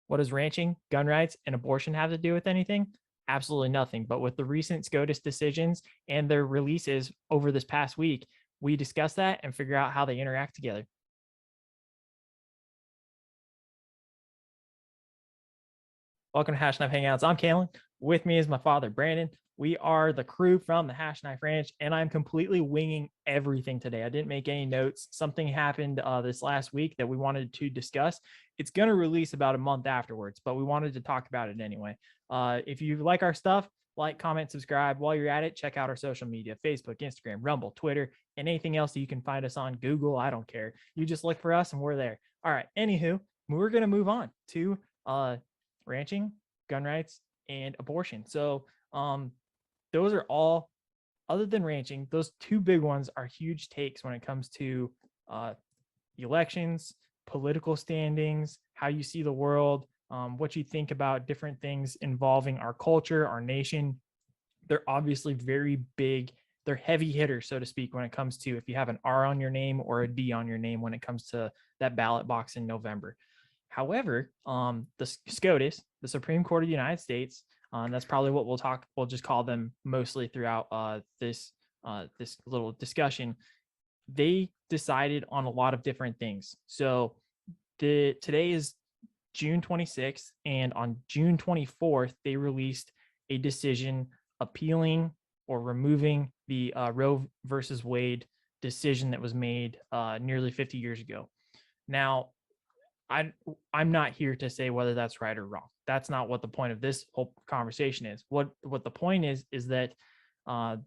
What does ranching, gun rights, and abortion have to do with anything? Absolutely nothing. But with the recent SCOTUS decisions and their releases over this past week, we discuss that and figure out how they interact together. Welcome to Hashknife Hangouts. I'm Calen. With me is my father, Brandon. We are the crew from the Hashknife Ranch, and I'm completely winging everything today. I didn't make any notes. Something happened this last week that we wanted to discuss. It's going to release about a month afterwards, but we wanted to talk about it anyway. If you like our stuff, like, comment, subscribe. While you're at it, check out our social media: Facebook, Instagram, Rumble, Twitter, and anything else that you can find us on. Google, I don't care. You just look for us and we're there. All right. Anywho, we're going to move on to ranching, gun rights, and abortion. So those are all, other than ranching, those two big ones are huge takes when it comes to elections, political standings, how you see the world, what you think about different things involving our culture, our nation. They're obviously very big. They're heavy hitters, so to speak, when it comes to if you have an R on your name or a D on your name when it comes to that ballot box in November. However, the SCOTUS, the Supreme Court of the United States, that's probably what we'll just call them mostly throughout this little discussion. They decided on a lot of different things. So today is June 26th, and on June 24th, they released a decision appealing or removing the Roe versus Wade decision that was made nearly 50 years ago. Now, I'm not here to say whether that's right or wrong. That's not what the point of this whole conversation is. What the point is that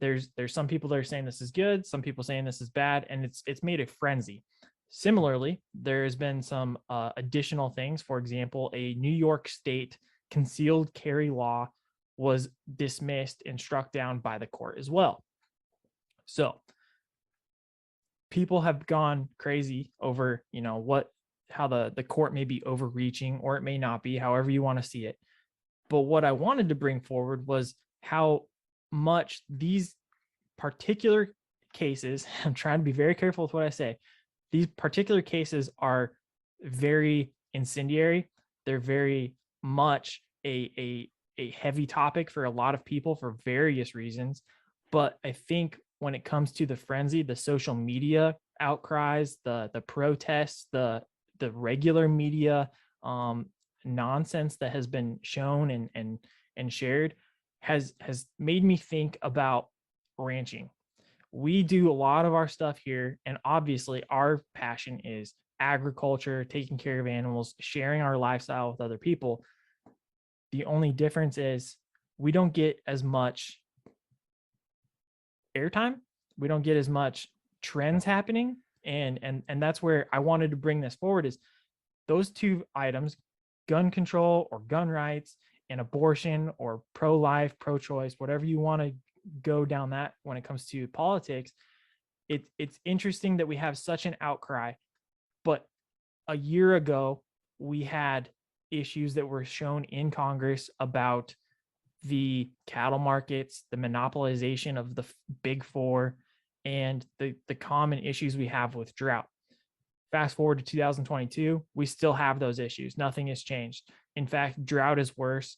there's some people that are saying this is good, some people saying this is bad, and it's made a frenzy. Similarly, there's been some additional things. For example, a New York State concealed carry law was dismissed and struck down by the court as well. So people have gone crazy over, how the court may be overreaching, or it may not be, however you want to see it. But what I wanted to bring forward was how much these particular cases, I'm trying to be very careful with what I say, these particular cases are very incendiary. They're very much a heavy topic for a lot of people for various reasons. But I think when it comes to the frenzy, the social media outcries, the protests, the regular media nonsense that has been shown and shared has made me think about ranching. We do a lot of our stuff here, and obviously our passion is agriculture, taking care of animals, sharing our lifestyle with other people. The only difference is we don't get as much airtime. We don't get as much trends happening. And that's where I wanted to bring this forward, is those two items, gun control or gun rights, and abortion or pro-life, pro-choice, whatever you want to go down that when it comes to politics. It's interesting that we have such an outcry, but a year ago we had issues that were shown in Congress about the cattle markets, the monopolization of the big four, and the common issues we have with drought. Fast forward to 2022, we still have those issues. Nothing has changed. In fact, drought is worse.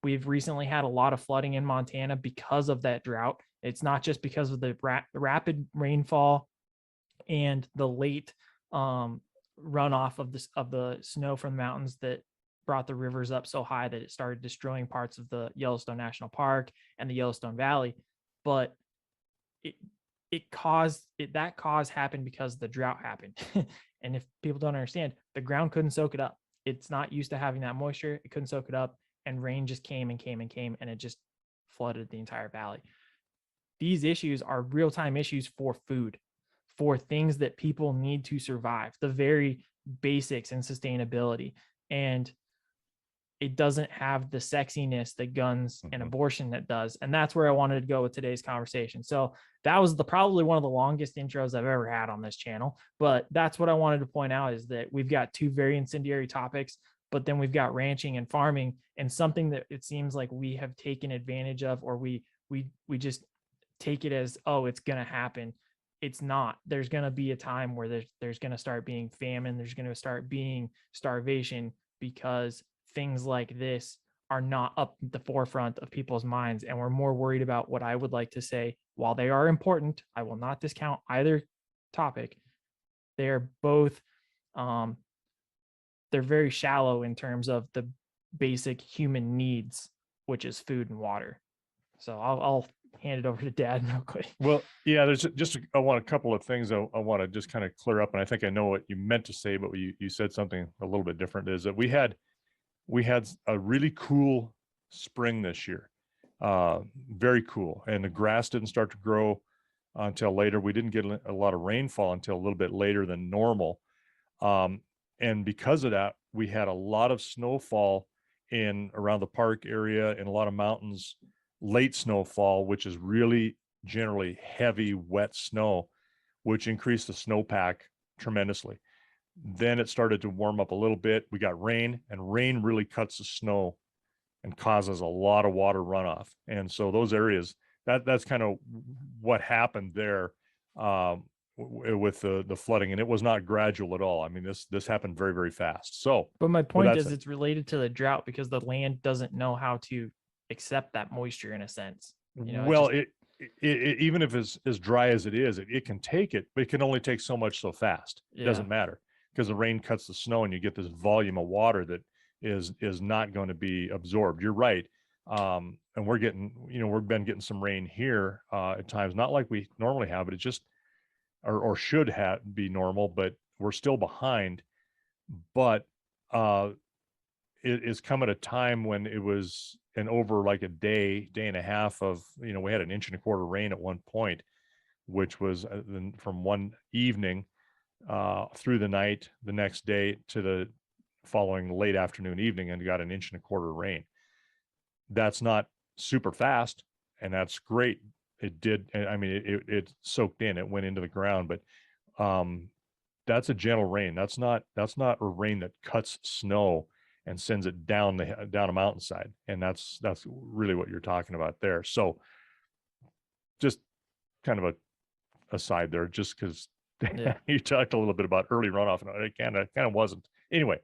We've recently had a lot of flooding in Montana because of that drought. It's not just because of the rapid rainfall and the late runoff of the snow from the mountains that brought the rivers up so high that it started destroying parts of the Yellowstone National Park and the Yellowstone Valley. But that cause happened because the drought happened. And if people don't understand, the ground couldn't soak it up. It's not used to having that moisture. It couldn't soak it up, and rain just came and came and came, and it just flooded the entire valley. These issues are real-time issues for food, for things that people need to survive, the very basics and sustainability. And it doesn't have the sexiness that guns and abortion that does. And that's where I wanted to go with today's conversation. So that was probably one of the longest intros I've ever had on this channel, but that's what I wanted to point out, is that we've got two very incendiary topics, but then we've got ranching and farming, and something that it seems like we have taken advantage of, or we just take it as, oh, it's going to happen. It's not. There's going to be a time where there's going to start being famine. There's going to start being starvation, because things like this are not up at the forefront of people's minds, and we're more worried about what I would like to say, while they are important, I will not discount either topic. They're both they're very shallow in terms of the basic human needs, which is food and water. So I'll hand it over to Dad real quick. Well, yeah, there's just I want a couple of things I want to just kind of clear up, and I think I know what you meant to say, but you said something a little bit different. Is that we had a really cool spring this year, very cool, and the grass didn't start to grow until later. We didn't get a lot of rainfall until a little bit later than normal, and because of that, we had a lot of snowfall in around the park area and a lot of mountains, late snowfall, which is really generally heavy, wet snow, which increased the snowpack tremendously. Then it started to warm up a little bit. We got rain, and rain really cuts the snow and causes a lot of water runoff. And so those areas, that's kind of what happened there with the flooding, and it was not gradual at all. I mean, this happened very, very fast. So, but my point is, it's related to the drought because the land doesn't know how to accept that moisture in a sense. You know, well, it even if it's as dry as it is, it can take it, but it can only take so much so fast. It doesn't matter, because the rain cuts the snow and you get this volume of water that is not going to be absorbed. You're right. And we've been getting some rain here at times, not like we normally have, but it just or should be normal, but we're still behind. But it is come at a time when it was over like a day and a half of, we had 1.25 inches rain at one point, which was from one evening through the night, the next day to the following late afternoon, evening, and got 1.25 inches rain. That's not super fast, and that's great. It did. I mean, it soaked in, it went into the ground, but that's a gentle rain. That's not a rain that cuts snow and sends it down a mountainside. And that's really what you're talking about there. So just kind of a aside there, just because you talked a little bit about early runoff, and it kind of wasn't. Anyway,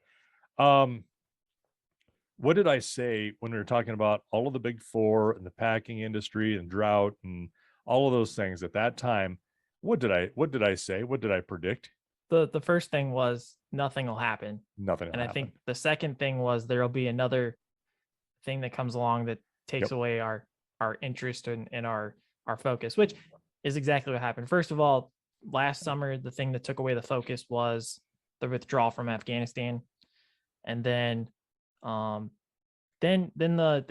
what did I say when we were talking about all of the big four and the packing industry and drought and all of those things at that time? What did I say? What did I predict? The first thing was nothing will happen. Nothing will happen. I think the second thing was there'll be another thing that comes along that takes away our interest and our focus, which is exactly what happened. First of all, last summer, the thing that took away the focus was the withdrawal from Afghanistan. And then the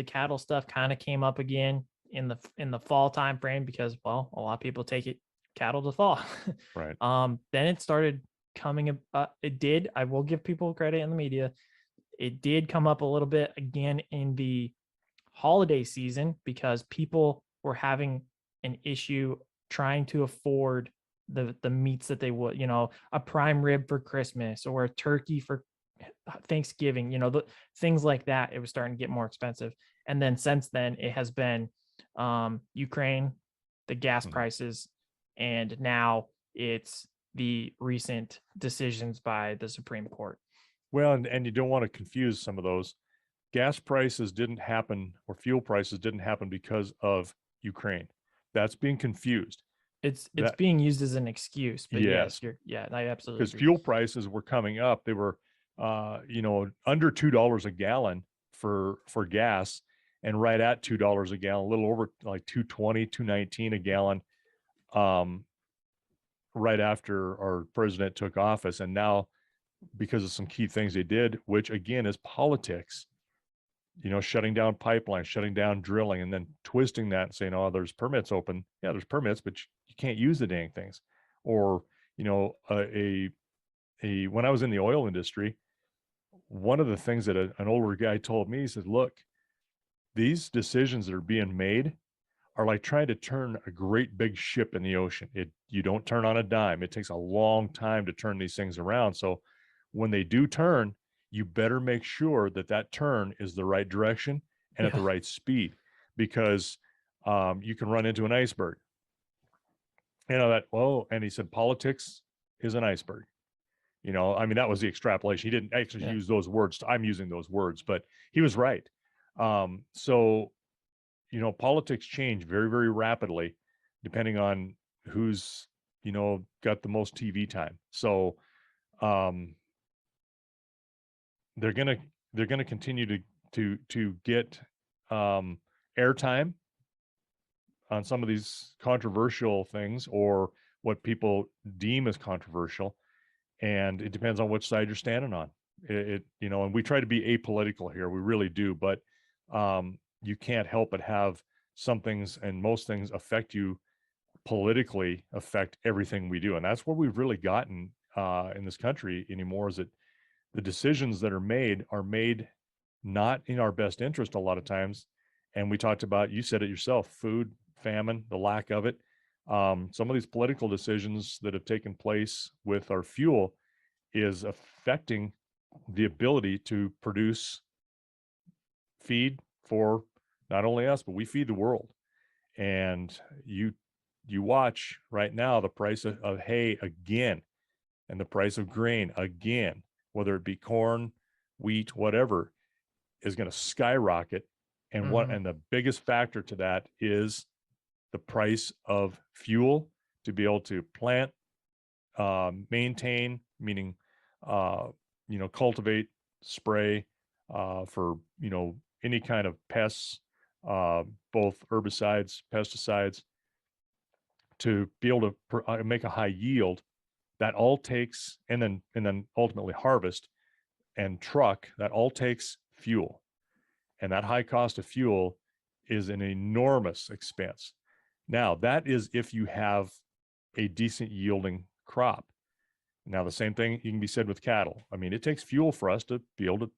cattle stuff kind of came up again in the fall time frame, because, well, a lot of people take cattle to fall. Right. Then it started coming up. It did. I will give people credit in the media. It did come up a little bit again in the holiday season, because people were having an issue trying to afford the meats that they would, a prime rib for Christmas or a turkey for Thanksgiving, the things like that. It was starting to get more expensive. And then since then, it has been Ukraine, the gas prices, and now it's the recent decisions by the Supreme Court. Well, and you don't want to confuse some of those. Gas prices didn't happen, or fuel prices didn't happen because of Ukraine. That's being confused. It's being used as an excuse, but yes, I absolutely because fuel prices were coming up. They were under $2 a gallon for gas, and right at $2 a gallon, a little over like $2.20, $2.19 a gallon, right after our president took office. And now, because of some key things they did, which again is politics, shutting down pipelines, shutting down drilling, and then twisting that and saying, oh, there's permits open. Yeah, there's permits, but you can't use the dang things. Or, when I was in the oil industry, one of the things that an older guy told me, he said, look, these decisions that are being made are like trying to turn a great big ship in the ocean. You don't turn on a dime. It takes a long time to turn these things around. So when they do turn, you better make sure that turn is the right direction and at the right speed, because you can run into an iceberg. And he said, politics is an iceberg. I mean, that was the extrapolation. He didn't actually use those words. I'm using those words, but he was right. So, politics change very, very rapidly depending on who's, got the most TV time. So, they're going to continue to get, airtime on some of these controversial things, or what people deem as controversial. And it depends on which side you're standing on. And we try to be apolitical here. We really do, but you can't help but have some things, and most things affect you politically, affect everything we do. And that's where we've really gotten in this country anymore, is that the decisions that are made not in our best interest a lot of times. And we talked about, you said it yourself, food, famine, the lack of it. Some of these political decisions that have taken place with our fuel is affecting the ability to produce feed for not only us, but we feed the world. And you watch right now the price of hay again, and the price of grain again, whether it be corn, wheat, whatever, is going to skyrocket. And and the biggest factor to that is the price of fuel to be able to plant, maintain, meaning, cultivate, spray, for, any kind of pests, both herbicides, pesticides, to be able to make a high yield. That all takes, and then ultimately harvest and truck, that all takes fuel. And that high cost of fuel is an enormous expense. Now, that is if you have a decent yielding crop. Now, the same thing can be said with cattle. I mean, it takes fuel for us to be able to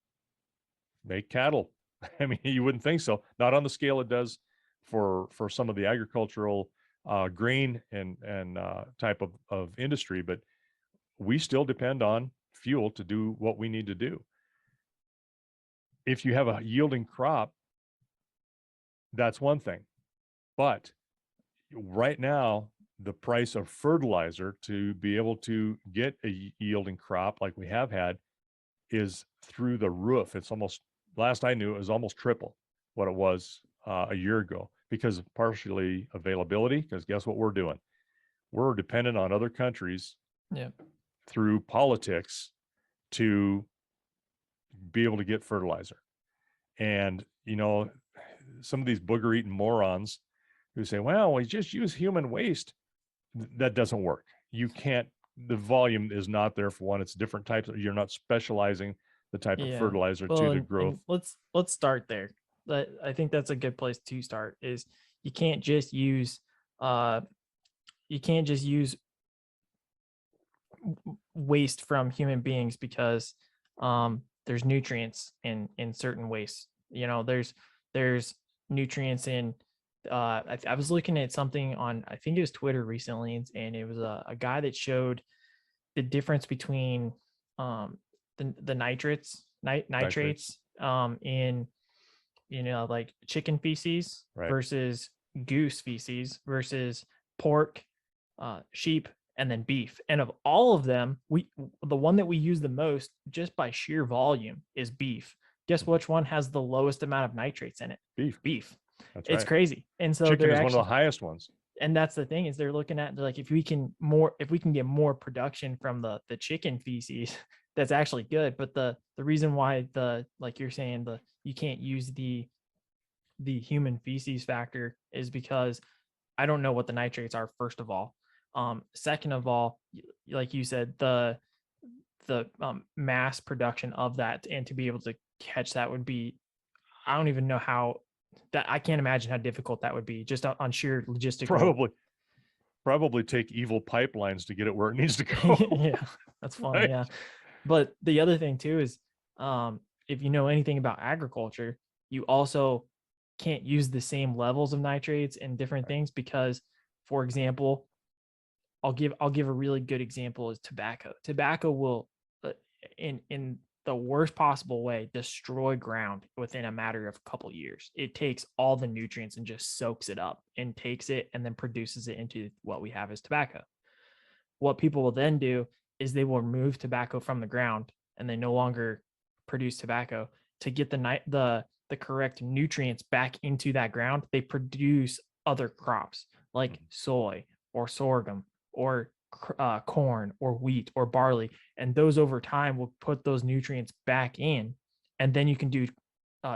make cattle. I mean, you wouldn't think so. Not on the scale it does for some of the agricultural grain and type of industry, but we still depend on fuel to do what we need to do. If you have a yielding crop, that's one thing. But right now, the price of fertilizer to be able to get a yielding crop like we have had is through the roof. It's almost, last I knew, it was almost triple what it was a year ago, because of partially availability. Because guess what we're doing? We're dependent on other countries through politics to be able to get fertilizer. And, some of these booger eating morons who say, well, we just use human waste. That doesn't work. You can't, the volume is not there for one. It's different types. You're not specializing the type of fertilizer to the growth. And let's start there. I think that's a good place to start. Is you can't just use waste from human beings, because there's nutrients in certain wastes. There's nutrients in I was looking at something on, I think it was Twitter recently, and it was a guy that showed the difference between the nitrates in like chicken feces versus goose feces versus pork, sheep, and then beef. And of all of them, the one that we use the most just by sheer volume is beef. Guess which one has the lowest amount of nitrates in it? Beef. It's crazy. And so chicken is one of the highest ones. And that's the thing, is they're looking at, like, if we can get more production from the chicken feces, that's actually good. But the reason why, like you're saying, you can't use the human feces factor is because I don't know what the nitrates are, first of all. Second of all, like you said, the mass production of that, and to be able to catch that would be, I don't even know how, that I can't imagine how difficult that would be, just on sheer logistical. Probably take evil pipelines to get it where it needs to go. Yeah, that's funny. Right? Yeah. But the other thing too is, if you know anything about agriculture, you also can't use the same levels of nitrates and different things, because, for example, I'll give a really good example is tobacco. Tobacco will, in the worst possible way, destroy ground within a matter of a couple years. It takes all the nutrients and just soaks it up and takes it and then produces it into what we have as tobacco. What people will then do is they will remove tobacco from the ground and they no longer produce tobacco to get the correct nutrients back into that ground. They produce other crops like soy or sorghum or corn or wheat or barley, and those over time will put those nutrients back in, and then you can do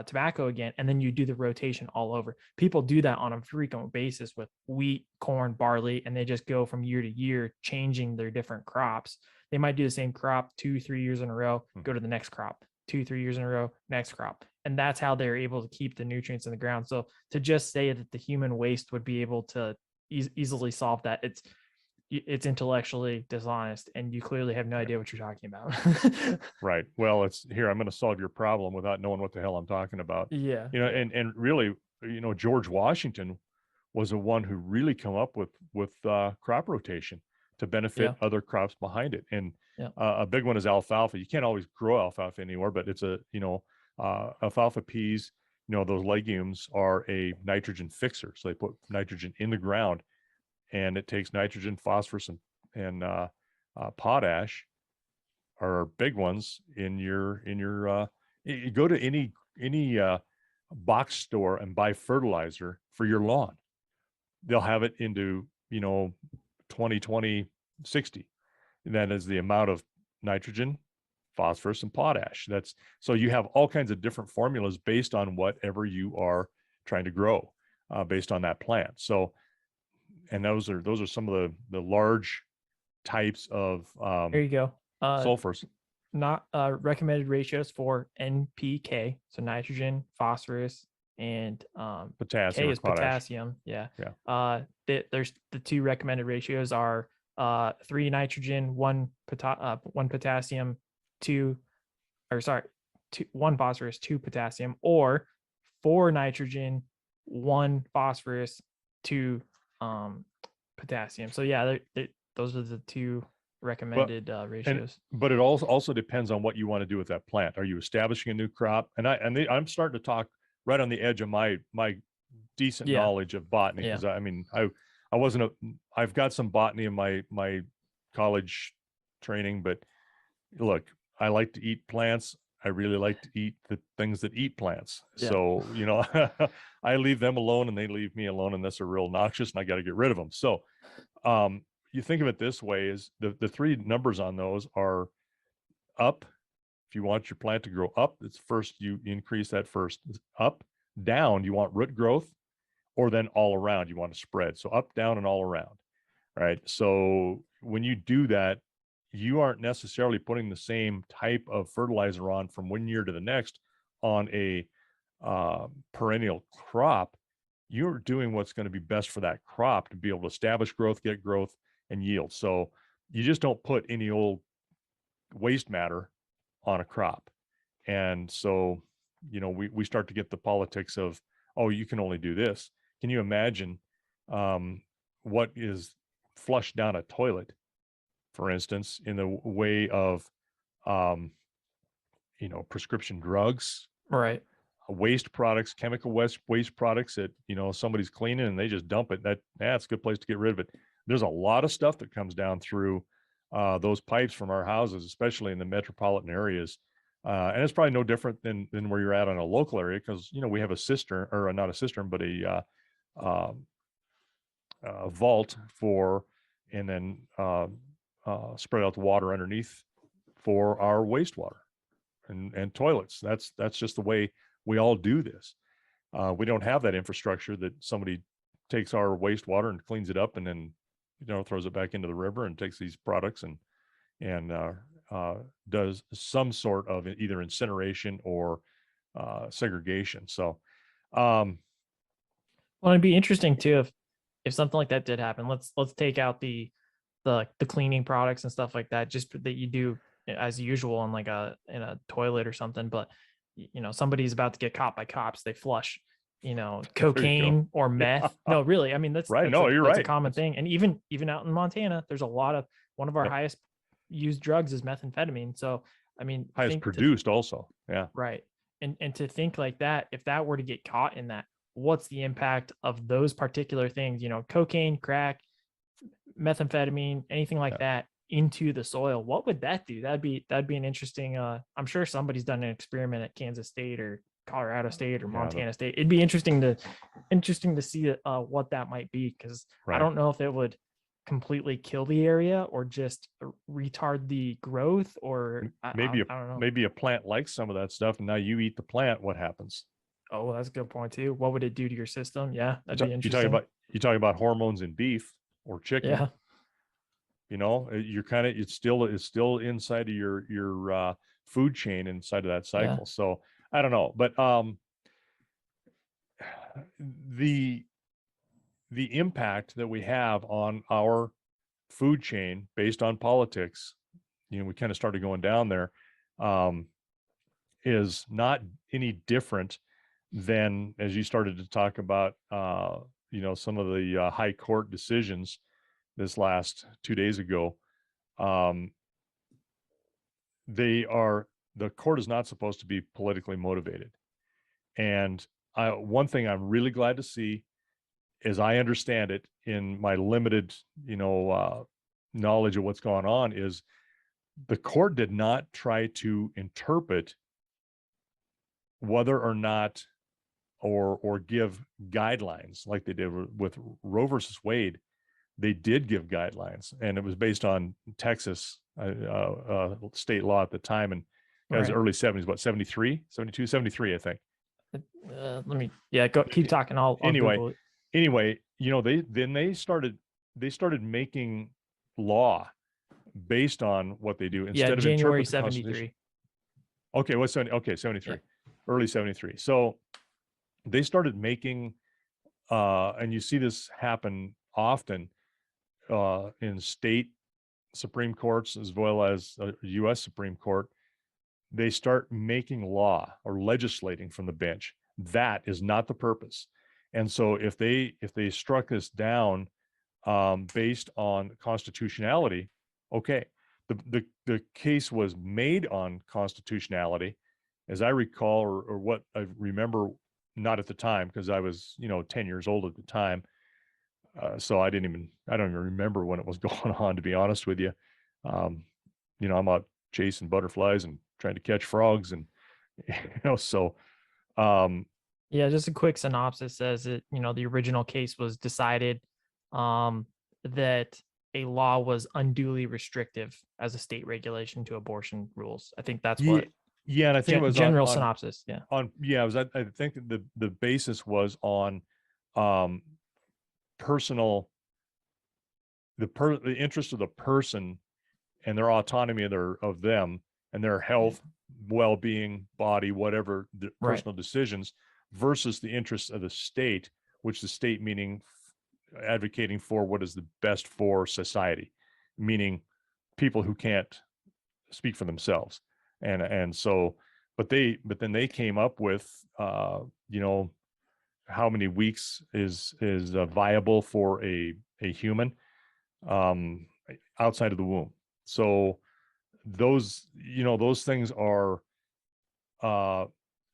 tobacco again, and then you do the rotation all over. People do that on a frequent basis with wheat, corn, barley, and they just go from year to year changing their different crops. They might do the same crop 2-3 years in a row, go to the next crop, 2-3 years in a row, next crop. And that's how they're able to keep the nutrients in the ground. So to just say that the human waste would be able to easily solve that, it's intellectually dishonest, and you clearly have no idea what you're talking about. Right. Well, it's here. I'm going to solve your problem without knowing what the hell I'm talking about. Yeah. And really, George Washington was the one who really come up with crop rotation to benefit other crops behind it. And a big one is alfalfa. You can't always grow alfalfa anymore, but it's alfalfa peas. Those legumes are a nitrogen fixer. So they put nitrogen in the ground, and it takes nitrogen, phosphorus, and potash are big ones in your you go to any box store and buy fertilizer for your lawn. They'll have it into 20-20-60. And that is the amount of nitrogen, phosphorus, and potash. So you have all kinds of different formulas based on whatever you are trying to grow, based on that plant. So, and those are some of the large types of there you go. Sulfurs. Not recommended ratios for NPK, so nitrogen, phosphorus, and Potassium. K is potassium. Yeah. There's the two recommended ratios are 3 nitrogen, 1 potassium, 1 phosphorus, 2 potassium, or 4 nitrogen, 1 phosphorus, 2 potassium. So yeah, those are the two recommended ratios. But it also depends on what you want to do with that plant. Are you establishing a new crop? And I'm starting to talk right on the edge of my decent knowledge of botany, because I wasn't I've got some botany in my college training, but look, I like to eat plants. I really like to eat the things that eat plants. So, I leave them alone and they leave me alone, unless they're real noxious and I got to get rid of them. So, you think of it this way: is the three numbers on those are up. If you want your plant to grow up, it's first, you increase that first. Up. Down, you want root growth, or then all around, you want to spread. So up, down, and all around. Right. So when you do that, you aren't necessarily putting the same type of fertilizer on from one year to the next on a perennial crop. You're doing what's going to be best for that crop to be able to establish growth, get growth, and yield. So you just don't put any old waste matter on a crop. And so, we start to get the politics of, oh, you can only do this. Can you imagine what is flushed down a toilet, for instance, in the way of, prescription drugs, right? Waste products, chemical waste products that, somebody's cleaning and they just dump it. That's a good place to get rid of it. There's a lot of stuff that comes down through those pipes from our houses, especially in the metropolitan areas. And it's probably no different than where you're at on a local area, because, we have a cistern, or not a cistern, but a vault for, and then spread out the water underneath for our wastewater and toilets. That's just the way we all do this. We don't have that infrastructure that somebody takes our wastewater and cleans it up and then, throws it back into the river and takes these products and does some sort of either incineration or segregation. So, well, it'd be interesting too if something like that did happen. Let's take out the cleaning products and stuff like that, just that you do as usual in in a toilet or something. But somebody's about to get caught by cops, they flush cocaine or meth. No, really, I mean, that's right. You're that's right. a common thing. And even out in Montana, there's a lot of, one of our highest used drugs is methamphetamine. So I mean, highest produced also. Yeah. Right. And to think like that, if that were to get caught in that, what's the impact of those particular things? Cocaine, crack, methamphetamine, anything like that into the soil, what would that do? That'd be an interesting. I'm sure somebody's done an experiment at Kansas State or Colorado State or Montana State. It'd be interesting to see what that might be, because I don't know if it would completely kill the area or just retard the growth, or maybe I don't know. Maybe a plant likes some of that stuff, and now you eat the plant. What happens? Oh, that's a good point too. What would it do to your system? Yeah, that'd be interesting. You talk about hormones in beef or chicken. Yeah. You know, you're kind of it's still inside of your food chain inside of that cycle. Yeah. So I don't know, but the impact that we have on our food chain based on politics, you know, we kind of started going down there, is not any different than, as you started to talk about, you know, some of the high court decisions this last 2 days ago. The court is not supposed to be politically motivated. And one thing I'm really glad to see, as I understand it in my limited, you know, knowledge of what's going on, is the court did not try to interpret whether or not or give guidelines like they did with Roe versus Wade. They did give guidelines, and it was based on Texas state law at the time, and it was early 70s, what, 73, 72, 73, I think. Let me, keep talking. I'll Google it. Anyway, you know, they started making law based on what they do instead of January interpret the 73. Okay, what's 73, early 73. So they started making, and you see this happen often in state Supreme Courts as well as U.S. Supreme Court. They start making law or legislating from the bench. That is not the purpose. And so if they struck this down based on constitutionality, okay, the case was made on constitutionality, as I recall, or what I remember, not at the time, because I was, you know, 10 years old at the time. So I don't even remember when it was going on, to be honest with you. You know, I'm out chasing butterflies and trying to catch frogs, and you know, so just a quick synopsis says that, you know, the original case was decided that a law was unduly restrictive as a state regulation to abortion rules. I think that's what. Yeah, and I think it was general synopsis. Yeah. It was, I think the basis was on personal, the interest of the person and their autonomy of them and their health, well-being, body, whatever, the personal decisions, versus the interests of the state, which the state meaning advocating for what is the best for society, meaning people who can't speak for themselves. And so, but then they came up with, you know, how many weeks is viable for a human outside of the womb. So those, you know, those things are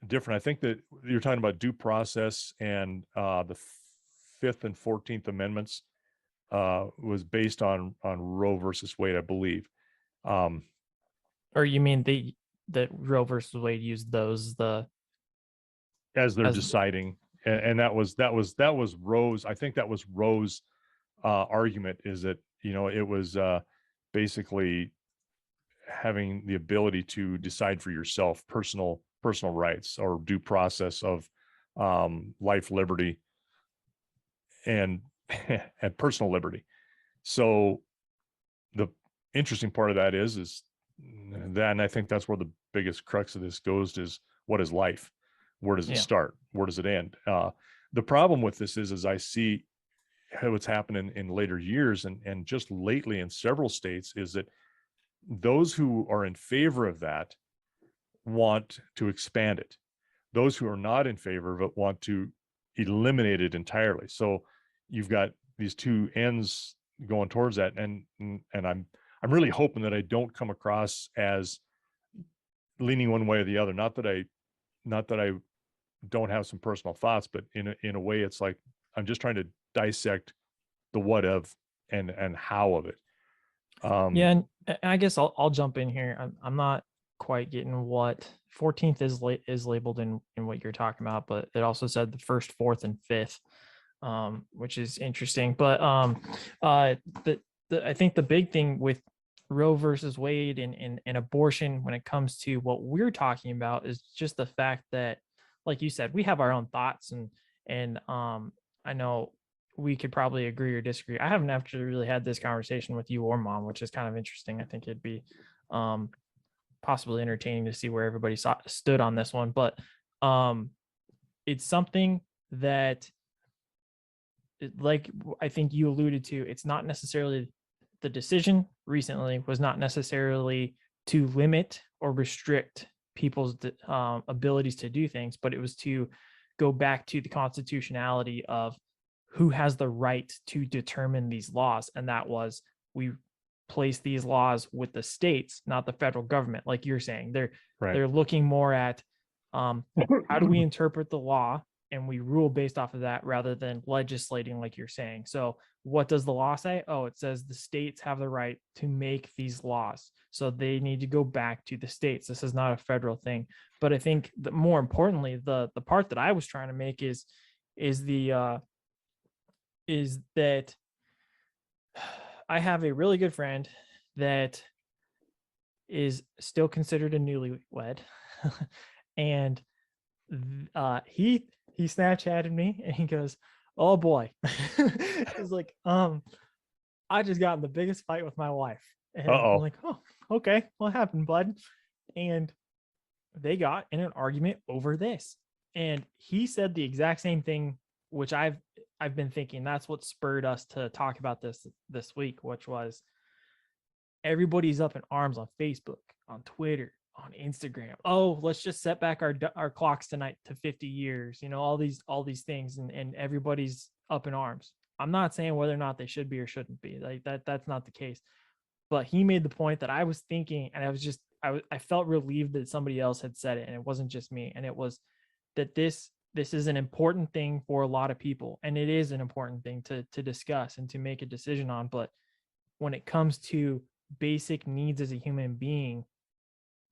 different. I think that you're talking about due process, and the 5th and 14th Amendments was based on Roe versus Wade, I believe. Or you mean that Roe versus Wade used those as they're deciding, and that was Roe's. I think that was Roe's argument, is that, you know, it was basically having the ability to decide for yourself, personal rights, or due process of life, liberty, and and personal liberty. So the interesting part of that is that, and I think that's where the biggest crux of this goes, is what is life? Where does it start? Where does it end? The problem with this is, as I see what's happening in later years, and just lately in several states, is that those who are in favor of that want to expand it. Those who are not in favor of it want to eliminate it entirely. So you've got these two ends going towards that, and I'm really hoping that I don't come across as leaning one way or the other. Not that I don't have some personal thoughts, but in a way, it's like I'm just trying to dissect the what of and how of it. Yeah, and I guess I'll jump in here. I'm not quite getting what 14th is labeled in what you're talking about, but it also said the first, fourth, and fifth, which is interesting. But the I think the big thing with Roe versus Wade and abortion when it comes to what we're talking about is just the fact that, like you said, we have our own thoughts and I know we could probably agree or disagree. I haven't actually really had this conversation with you or mom, which is kind of interesting. I think it'd be um, possibly entertaining to see where everybody stood on this one, but um, it's something that, like I think you alluded to, it's not necessarily the decision recently was not necessarily to limit or restrict people's abilities to do things, but it was to go back to the constitutionality of who has the right to determine these laws. And that was, we place these laws with the states, not the federal government. Like you're saying, they're looking more at how do we interpret the law, and we rule based off of that rather than legislating like you're saying. So what does the law say? Oh, it says the states have the right to make these laws. So they need to go back to the states. This is not a federal thing. But I think that more importantly, the part that I was trying to make is the is that I have a really good friend that is still considered a newlywed. And he Snapchatted me and he goes, "Oh boy." He's like, I just got in the biggest fight with my wife. And I'm like, "Oh, okay, what happened, bud?" And they got in an argument over this. And he said the exact same thing, which I've been thinking. That's what spurred us to talk about this week, which was everybody's up in arms on Facebook, on Twitter, on Instagram. Oh, let's just set back our clocks tonight to 50 years. You know, all these things, and everybody's up in arms. I'm not saying whether or not they should be or shouldn't be. Like that's not the case. But he made the point that I was thinking, and I felt relieved that somebody else had said it, and it wasn't just me. And it was that this is an important thing for a lot of people, and it is an important thing to discuss and to make a decision on. But when it comes to basic needs as a human being,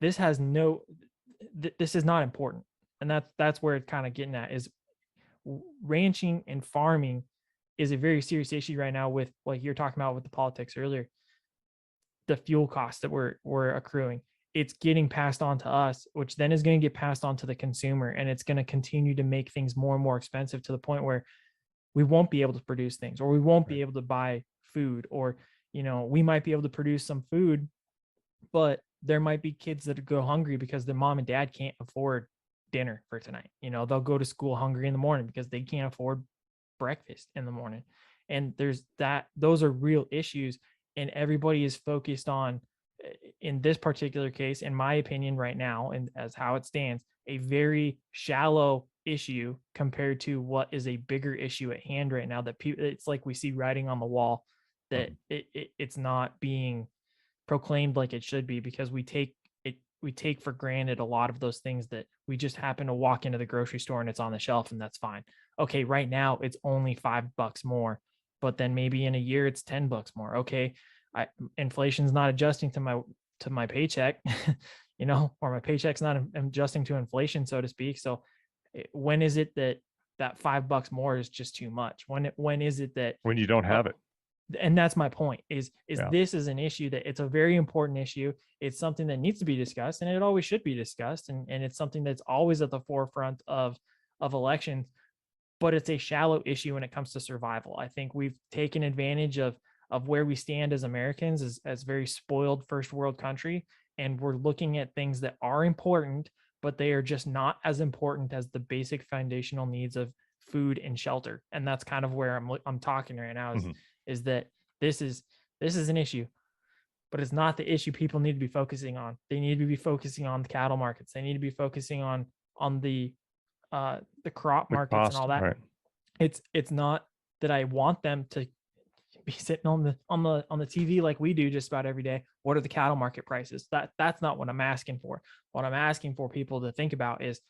this has no this is not important. And that's where it's kind of getting at, is ranching and farming is a very serious issue right now with, like you're talking about with the politics earlier, the fuel costs that we're accruing. It's getting passed on to us, which then is going to get passed on to the consumer, and it's going to continue to make things more and more expensive to the point where we won't be able to produce things, or we won't be able to buy food, or we might be able to produce some food, but there might be kids that go hungry because their mom and dad can't afford dinner for tonight. They'll go to school hungry in the morning because they can't afford breakfast in the morning. And those are real issues, and everybody is focused on, in this particular case, in my opinion right now, and as how it stands, a very shallow issue compared to what is a bigger issue at hand right now, that people, it's like we see writing on the wall that it's not being proclaimed like it should be, because we take for granted a lot of those things that we just happen to walk into the grocery store and it's on the shelf and that's fine. Okay, right now it's only $5 more, but then maybe in a year it's $10 more. Okay, inflation's not adjusting to my paycheck, or my paycheck's not adjusting to inflation, so to speak. So when is it that $5 more is just too much? When is it that, when you don't have it? And that's my point, is this is an issue that it's a very important issue. It's something that needs to be discussed, and it always should be discussed. And it's something that's always at the forefront of elections, but it's a shallow issue when it comes to survival. I think we've taken advantage of where we stand as Americans, as very spoiled first world country. And we're looking at things that are important, but they are just not as important as the basic foundational needs of food and shelter. And that's kind of where I'm talking right now, is that this is an issue, but it's not the issue people need to be focusing on. They need to be focusing on the cattle markets. They need to be focusing on the crop markets, cost, and all that. Right. It's not that I want them to be sitting on the TV like we do just about every day. What are the cattle market prices? That's not what I'm asking for. What I'm asking for people to think about is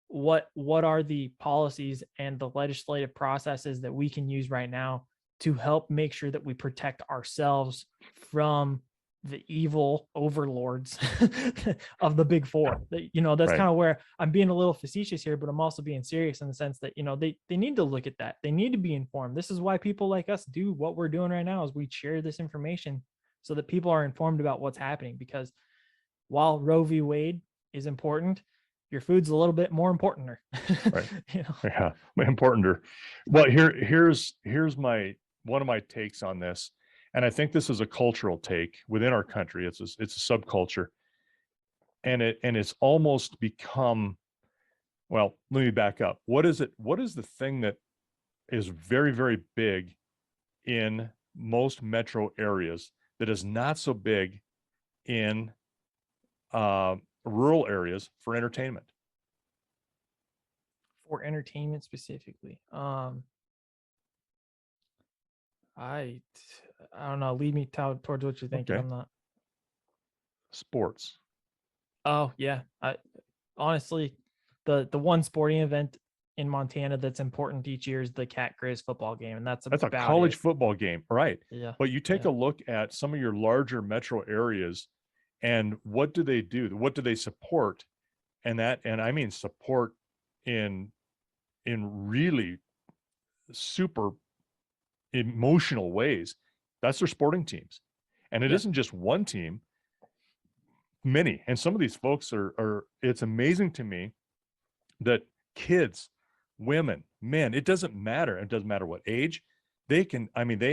what are the policies and the legislative processes that we can use right now to help make sure that we protect ourselves from the evil overlords of the big four. That's Right. kind of where I'm being a little facetious here, but I'm also being serious in the sense that, they need to look at that. They need to be informed. This is why people like us do what we're doing right now, is we share this information so that people are informed about what's happening. Because while Roe v. Wade is important, your food's a little bit more important. Right. Yeah, important. Well, here's one of my takes on this, and I think this is a cultural take within our country. It's a subculture, and it's almost become. Well, let me back up. What is it? What is the thing that is very, very big in most metro areas that is not so big in rural areas for entertainment? For entertainment specifically, I don't know. Lead me towards what you're thinking. Okay. I'm not. Sports. Oh yeah. Honestly, the one sporting event in Montana that's important each year is the Cat Grizz football game, and that's a about college it. football game, right? Yeah. But you take a look at some of your larger metro areas, and what do they do? What do they support? And I mean support in really super emotional ways. That's their sporting teams, and it isn't just one team. Many, and some of these folks are. It's amazing to me that kids, women, men, it doesn't matter. It doesn't matter what age. They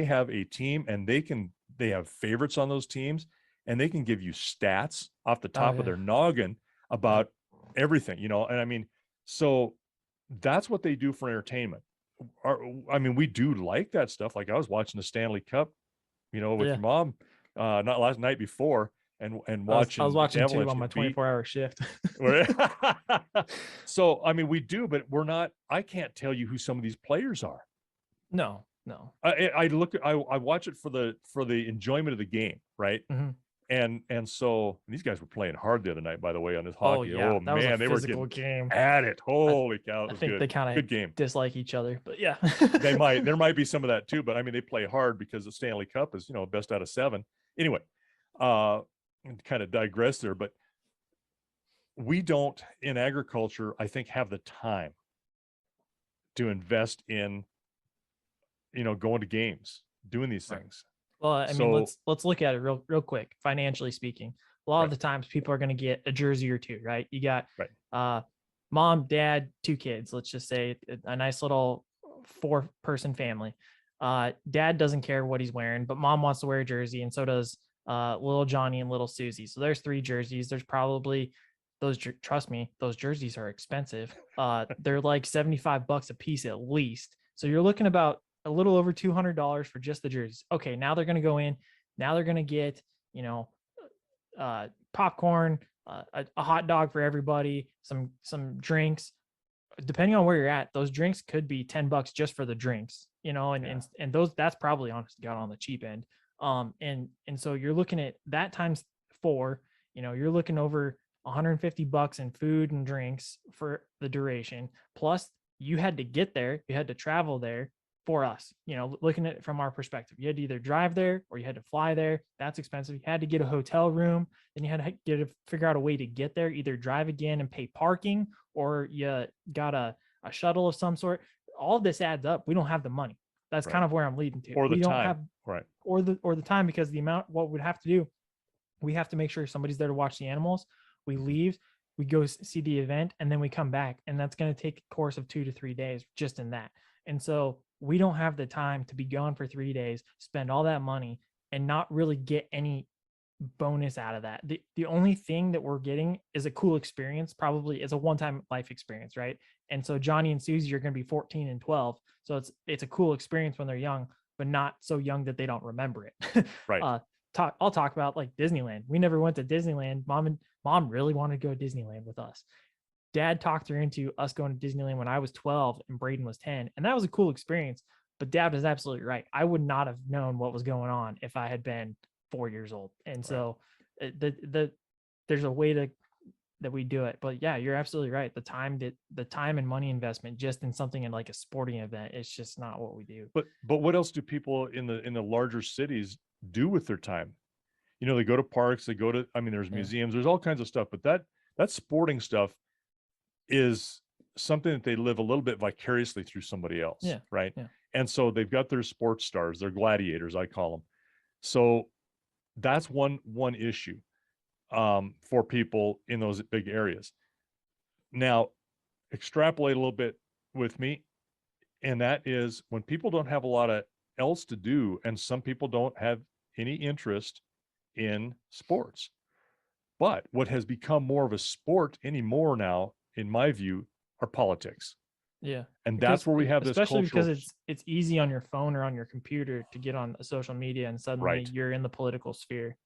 have a team, and they have favorites on those teams, and they can give you stats off the top of their noggin about everything, and I mean, so that's what they do for entertainment. We do like that stuff. Like, I was watching the Stanley Cup, with your mom, not last night before, and watching. I was watching Avalanche too on my 24-hour shift. So, we do, but we're not. I can't tell you who some of these players are. No. I watch it for the enjoyment of the game, right? Mm-hmm. And so these guys were playing hard the other night, by the way, on this hockey. Oh Man, was a they were physical getting game. at it. Holy cow, it was I think good. they kind of good game. dislike each other, but yeah. There might be some of that too, but they play hard because the Stanley Cup is, best out of 7. Anyway, kind of digress there, but we don't, in agriculture, I think, have the time to invest in, going to games, doing these things. Well, let's look at it real quick. Financially speaking, a lot of the times people are going to get a jersey or two, right? You got mom, dad, 2 kids. Let's just say a nice little 4-person family. Dad doesn't care what he's wearing, but mom wants to wear a jersey, and so does little Johnny and little Susie. So there's 3 jerseys. There's probably trust me, those jerseys are expensive. They're like $75 a piece at least. So you're looking about a little over $200 for just the jerseys. Okay, now they're going to go in. Now they're going to get, popcorn, a hot dog for everybody, some drinks. Depending on where you're at, those drinks could be $10 just for the drinks, and those, that's probably honestly got on the cheap end. And so you're looking at that times 4, you're looking over $150 in food and drinks for the duration. Plus you had to get there, you had to travel there for us, looking at it from our perspective. You had to either drive there or you had to fly there. That's expensive. You had to get a hotel room. Then you had to figure out a way to get there, either drive again and pay parking, or you got a shuttle of some sort. All of this adds up. We don't have the money. That's kind of where I'm leading to. Or the we time. Don't have, right. Or the time, because the amount, what we'd have to do, we have to make sure somebody's there to watch the animals. We leave, we go see the event, and then we come back. And that's going to take a course of 2 to 3 days just in that. And so we don't have the time to be gone for 3 days, spend all that money, and not really get any bonus out of that. The only thing that we're getting is a cool experience. Probably it's a one-time life experience, right? And so Johnny and Susie are going to be 14 and 12. So it's a cool experience when they're young, but not so young that they don't remember it. Right. I'll talk about like Disneyland. We never went to Disneyland. Mom really wanted to go to Disneyland with us. Dad talked her into us going to Disneyland when I was 12 and Braden was 10. And that was a cool experience. But Dad was absolutely right. I would not have known what was going on if I had been 4 years old. And so there's a way to we do it. But yeah, you're absolutely right. The time and money investment just in something in like a sporting event, it's just not what we do. But what else do people in the larger cities do with their time? You know, they go to parks, they go to, I mean, there's museums, there's all kinds of stuff, but that sporting stuff is something that they live a little bit vicariously through somebody else. Yeah. Right. Yeah. And so they've got their sports stars, their gladiators, I call them. So that's one issue for people in those big areas. Now, extrapolate a little bit with me, and that is when people don't have a lot of else to do, and some people don't have any interest in sports. But what has become more of a sport anymore now, in my view, are politics. Yeah. And Because that's where we have this especially cultural, because it's easy on your phone or on your computer to get on social media and suddenly right. you're in the political sphere.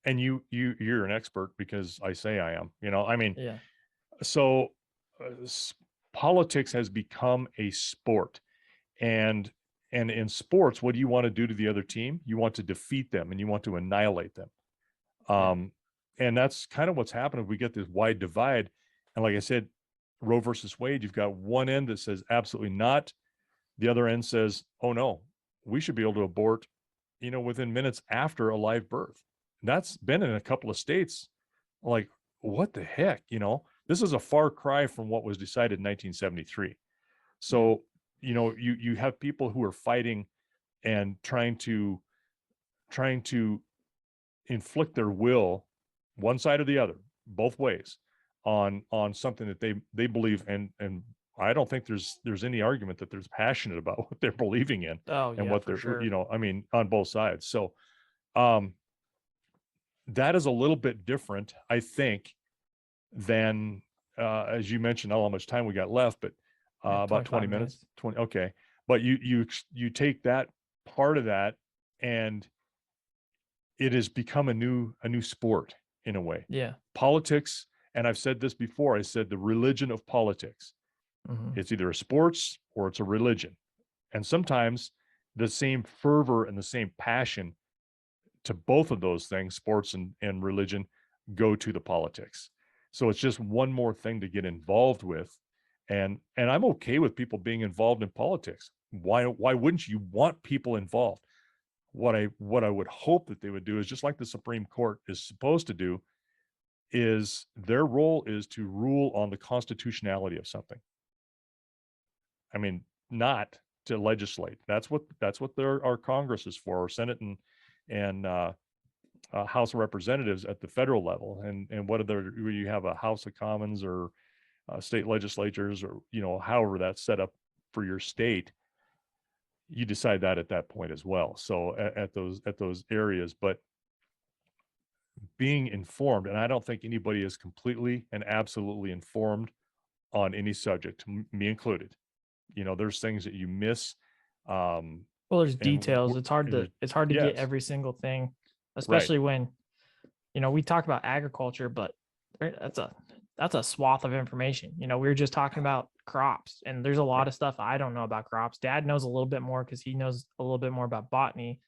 And you're an expert because I say I am, you know, I mean, Yeah. so politics has become a sport. And in sports, what do you want to do to the other team? You want to defeat them and you want to annihilate them. Yeah. And that's kind of what's happening. We get this wide divide. And like I said, Roe versus Wade, you've got one end that says absolutely not. The other end says, oh no, we should be able to abort, you know, within minutes after a live birth. That's been in a couple of states. Like, what the heck? You know, this is a far cry from what was decided in 1973. So, you know, you have people who are fighting and trying to inflict their will, one side or the other, both ways, on something that they believe, and I don't think there's any argument that there's passionate about what they're believing in Oh and yeah, what for they're, sure. you know, I mean, on both sides. So that is a little bit different, I think, than as you mentioned, I don't know how much time we got left, but about 20 minutes. 20. Okay. But you take that part of that, and it has become a new sport in a way. Yeah. Politics, and I've said this before, I said the religion of politics. Mm-hmm. It's either a sports or it's a religion. And sometimes the same fervor and the same passion to both of those things, sports and religion, go to the politics. So it's just one more thing to get involved with. And I'm okay with people being involved in politics. Why wouldn't you want people involved? What I would hope that they would do is, just like the Supreme Court is supposed to do, is their role is to rule on the constitutionality of something. I mean, not to legislate. That's what our Congress is for, our Senate and House of Representatives at the federal level. And what other, you have a House of Commons or state legislatures, or, you know, however that's set up for your state, you decide that at that point as well. So at those areas, but being informed, and I don't think anybody is completely and absolutely informed on any subject, me included. You know, there's things that you miss. Well, there's details. It's hard to yes. get every single thing, Right. especially when, you know, we talk about agriculture, but that's a swath of information. You know, we were just talking about crops, and there's a lot of stuff I don't know about crops. Dad knows a little bit more because he knows a little bit more about botany.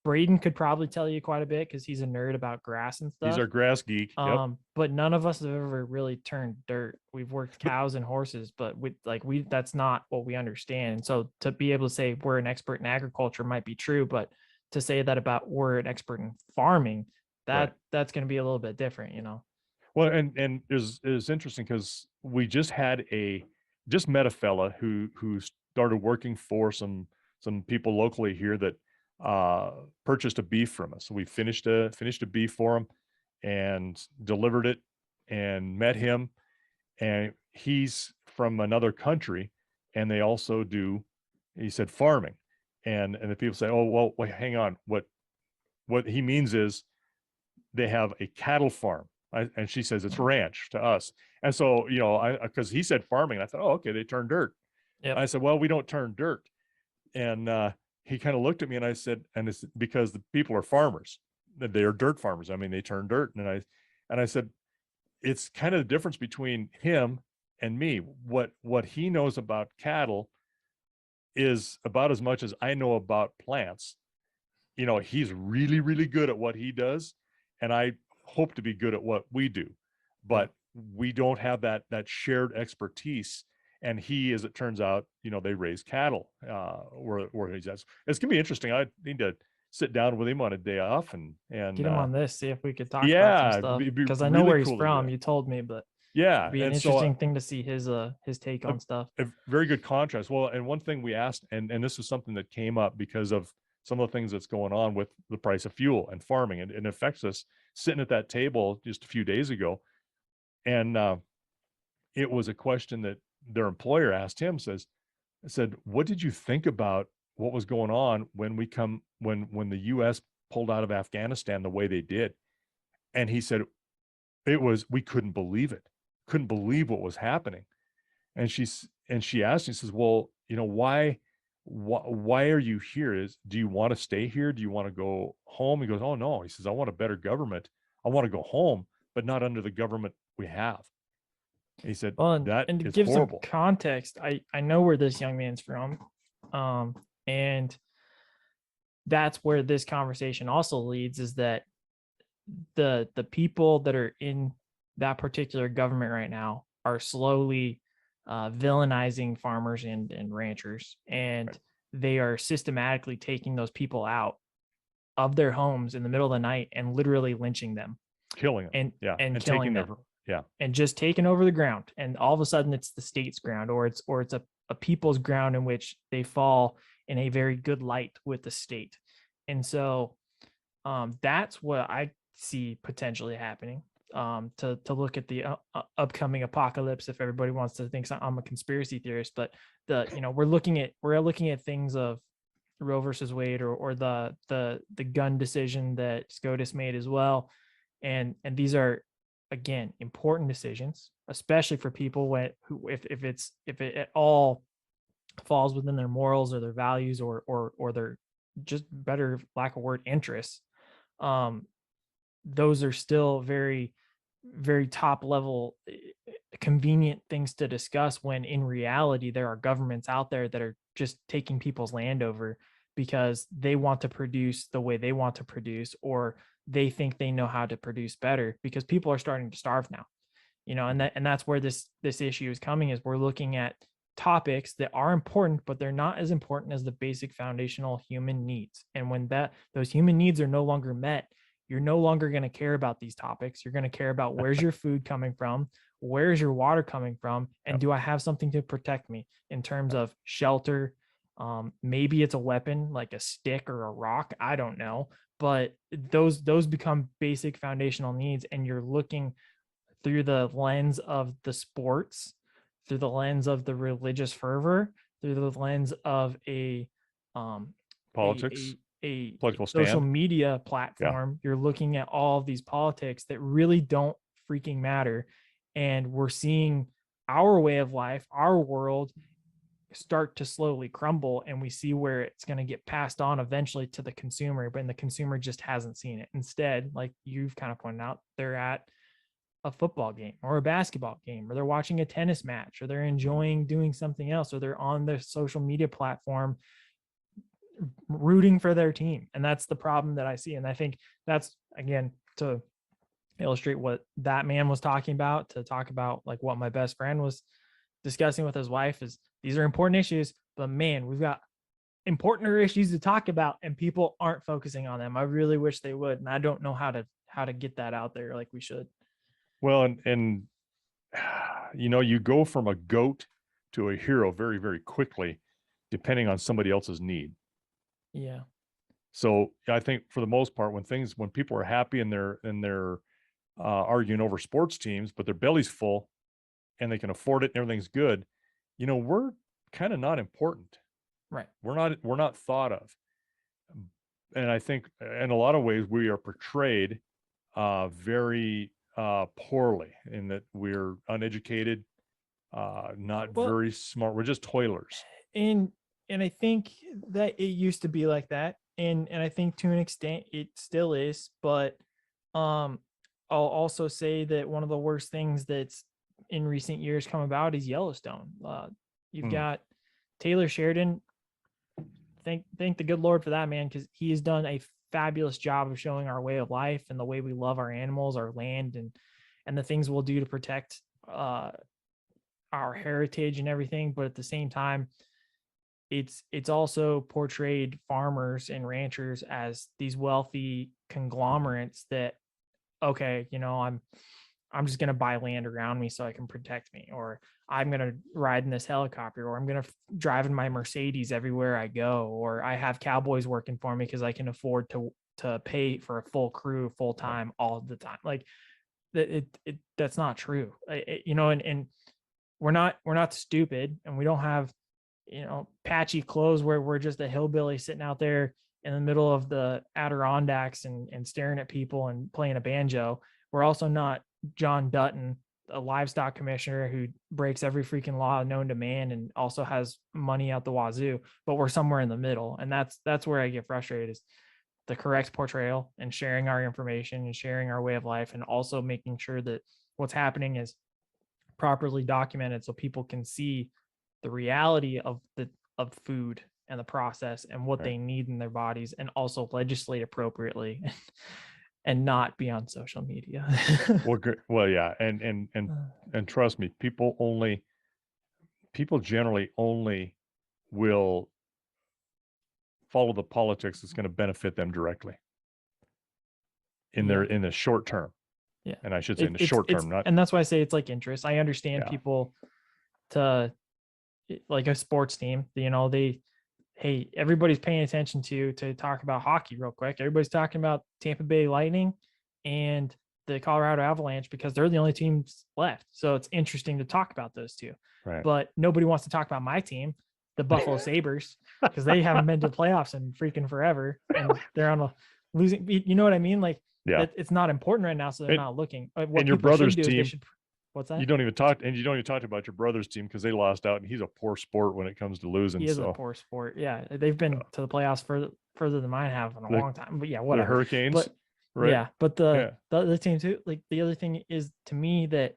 Braden could probably tell you quite a bit because he's a nerd about grass and stuff. He's our grass geek. Yep. But none of us have ever really turned dirt. We've worked cows and horses, but that's not what we understand. And so to be able to say we're an expert in agriculture might be true, but to say that about we're an expert in farming, that's going to be a little bit different, you know? Well, and is interesting because we just met a fella who started working for some people locally here that purchased a beef from us. So we finished a beef for him and delivered it, and met him, and he's from another country, and they also do, he said, farming. And the people say, oh, well, wait, hang on. What he means is they have a cattle farm. And she says it's ranch to us. And so, you know, because he said farming, I thought, oh, okay, they turn dirt. Yep. I said, well, we don't turn dirt. And he kind of looked at me, and I said, and it's because the people are farmers. They are dirt farmers. I mean, they turn dirt. And I said, it's kind of the difference between him and me. What he knows about cattle is about as much as I know about plants. You know, he's really, really good at what he does, and I hope to be good at what we do. But we don't have that shared expertise. And he, as it turns out, they raise cattle where he's at. It's gonna be interesting. I need to sit down with him on a day off and Get him on this, see if we could talk about some yeah, stuff, it'd be because I know really where he's cool to do from. that. You told me, but Yeah, it'd be an and so interesting thing to see his take on stuff. a very good contrast. Well, and one thing we asked, and this is something that came up because of some of the things that's going on with the price of fuel and farming, and it affects us sitting at that table just a few days ago. And it was a question that their employer asked him, said, what did you think about what was going on when when the US pulled out of Afghanistan the way they did? And he said, we couldn't believe it. Couldn't believe what was happening. And she asked, he says, well, why are you here? Do you want to stay here? Do you want to go home? He goes, oh no. He says, I want a better government. I want to go home, but not under the government we have. He said, Well, that and to is give horrible. some context, I know where this young man's from, and that's where this conversation also leads, is that the people that are in that particular government right now are slowly villainizing farmers and ranchers, and Right. they are systematically taking those people out of their homes in the middle of the night and literally lynching them, Killing them. and Yeah. and And killing taking them, yeah. and just taking over the ground. And all of a sudden it's the state's ground, or it's a people's ground in which they fall in a very good light with the state. And so that's what I see potentially happening, to look at the upcoming apocalypse, if everybody wants to think I'm a conspiracy theorist. But we're looking at things of Roe versus Wade, or the gun decision that SCOTUS made as well. And these are, again, important decisions, especially for people if it at all falls within their morals or their values, or their, just better lack of word, interests. Those are still very, very top level, convenient things to discuss, when in reality there are governments out there that are just taking people's land over because they want to produce the way they want to produce, or they think they know how to produce better, because people are starting to starve now. And that's where this issue is coming, is we're looking at topics that are important, but they're not as important as the basic foundational human needs. And when those human needs are no longer met, you're no longer going to care about these topics. You're going to care about, where's your food coming from? Where's your water coming from? And Yep. do I have something to protect me in terms of shelter? Maybe it's a weapon like a stick or a rock. I don't know. But those become basic foundational needs. And you're looking through the lens of the sports, through the lens of the religious fervor, through the lens of a Politics, a political social stand. media platform. You're looking at all of these politics that really don't freaking matter. And we're seeing our way of life, our world, start to slowly crumble, and we see where it's going to get passed on eventually to the consumer, but the consumer just hasn't seen it. Instead, like you've kind of pointed out, they're at a football game or a basketball game, or they're watching a tennis match, or they're enjoying doing something else, or they're on their social media platform rooting for their team. And that's the problem that I see. And I think that's, again, to illustrate what that man was talking about, to talk about like what my best friend was discussing with his wife, is these are important issues, but man, we've got importanter issues to talk about, and people aren't focusing on them. I really wish they would. And I don't know how to get that out there like we should. Well, and you go from a goat to a hero very, very quickly, depending on somebody else's need. Yeah. So I think for the most part, when people are happy and they're arguing over sports teams, but their belly's full and they can afford it and everything's good, we're kind of not important. Right. We're not thought of. And I think in a lot of ways we are portrayed very poorly, in that we're uneducated, not very smart. We're just toilers. And I think that it used to be like that. And I think to an extent it still is. But I'll also say that one of the worst things that's in recent years come about is Yellowstone. You've got Taylor Sheridan. Thank the good Lord for that, man, because he has done a fabulous job of showing our way of life and the way we love our animals, our land, and the things we'll do to protect our heritage and everything. But at the same time, it's also portrayed farmers and ranchers as these wealthy conglomerates that, okay, I'm just going to buy land around me so I can protect me, or I'm going to ride in this helicopter, or I'm going to drive in my Mercedes everywhere I go, or I have cowboys working for me because I can afford to pay for a full crew full time all the time. Like that's not true. And we're not stupid, and we don't have, patchy clothes where we're just a hillbilly sitting out there in the middle of the Adirondacks and staring at people and playing a banjo. We're also not John Dutton, a livestock commissioner who breaks every freaking law known to man and also has money out the wazoo, but we're somewhere in the middle. And that's where I get frustrated, is the correct portrayal and sharing our information and sharing our way of life, and also making sure that what's happening is properly documented so people can see the reality of food and the process and what they need in their bodies, and also legislate appropriately and not be on social media. Well, yeah. And trust me, people generally only will follow the politics that's going to benefit them directly in the short term. Yeah. And I should say in the short term, not. And that's why I say it's like interest. I understand people to, like a sports team, hey, everybody's paying attention to talk about hockey real quick. Everybody's talking about Tampa Bay Lightning and the Colorado Avalanche because they're the only teams left. So it's interesting to talk about those two. Right. But nobody wants to talk about my team, the Buffalo Sabres, because they haven't been to the playoffs in freaking forever, and they're on a losing. You know what I mean? Like, it's not important right now, so they're not looking. What and your brother's team. What's that? You don't even talk about your brother's team because they lost out, and he's a poor sport when it comes to losing. He is a poor sport. Yeah, they've been to the playoffs further than mine have in a long time. But yeah, whatever. The Hurricanes. But yeah, but the other team too. Like, the other thing is, to me, that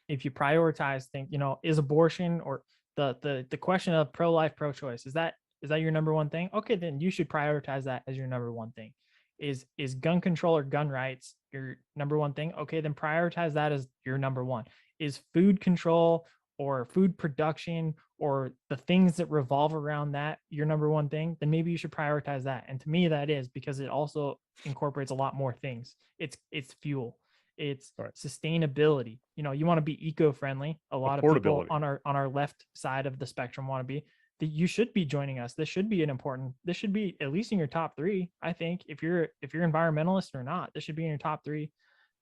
if you prioritize things, is abortion or the question of pro-life, pro-choice, is that your number one thing? Okay, then you should prioritize that as your number one thing. Is gun control or gun rights your number one thing? Okay, then prioritize that as your number one. Is food control or food production or the things that revolve around that your number one thing? Then maybe you should prioritize that. And to me, that is, because it also incorporates a lot more things. It's fuel, it's sustainability. You want to be eco-friendly. A lot of people on our left side of the spectrum want to be. That you should be joining us. This should be at least in your top 3. I think if you're environmentalist or not, this should be in your top 3.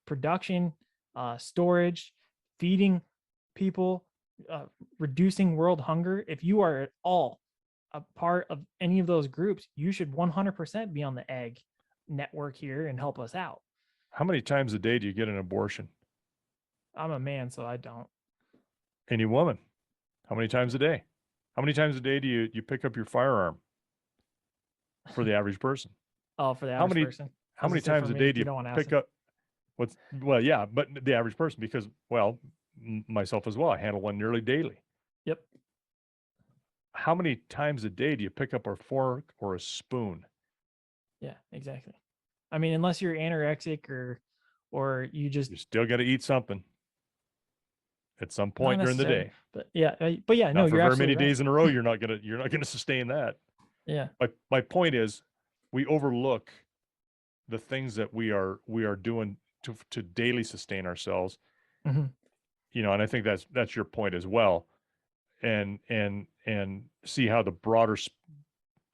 Production, storage, feeding people, reducing world hunger. If you are at all a part of any of those groups, you should 100% be on the Ag network here and help us out. How many times a day do you get an abortion? I'm a man, so I don't. Any woman? How many times a day? How many times a day do you pick up your firearm for the average person? Oh, for the average person. How many times a day do you pick up but the average person, because, myself as well, I handle one nearly daily. Yep. How many times a day do you pick up a fork or a spoon? Yeah, exactly. I mean, unless you're anorexic or you still got to eat something at some point during the day. But yeah, no, for you're very many right. days in a row, you're not gonna sustain that. Yeah. My point is, we overlook the things that we are doing to daily sustain ourselves. Mm-hmm. And I think that's your point as well. And see how the broader